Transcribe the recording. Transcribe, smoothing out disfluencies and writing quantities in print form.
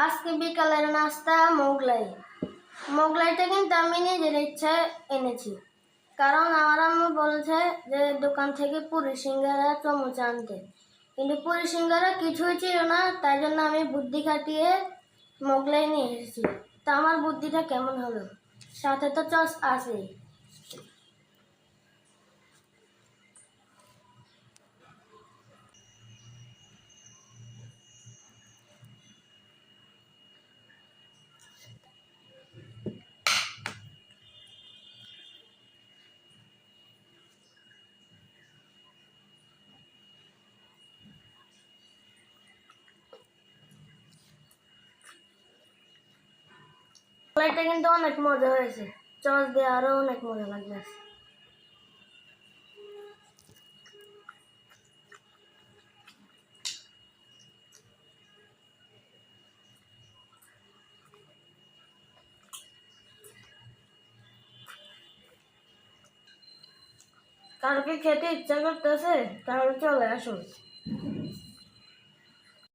আজকে বিকালের নাস্তা মোগলাই। মোগলাইটা কিন্তু আমি নিজের ইচ্ছায় এনেছি, কারণ আমার আম্মু বলছে যে দোকান থেকে পুরি সিঙ্গারা চামচ আনতে, কিন্তু পুরি সিঙ্গারা কিছুই ছিল না। তাই জন্য আমি বুদ্ধি খাটিয়ে মোগলাই নিয়ে এসেছি। তা আমার বুদ্ধিটা কেমন হলো? সাথে তো চস আছেই। মোগলাইটা কিন্তু অনেক মজা হয়েছে, চস দিয়ে আরো অনেক মজা লাগবে। কালকে খেতে ইচ্ছা করতেছে, তাহলে চলে আসুন।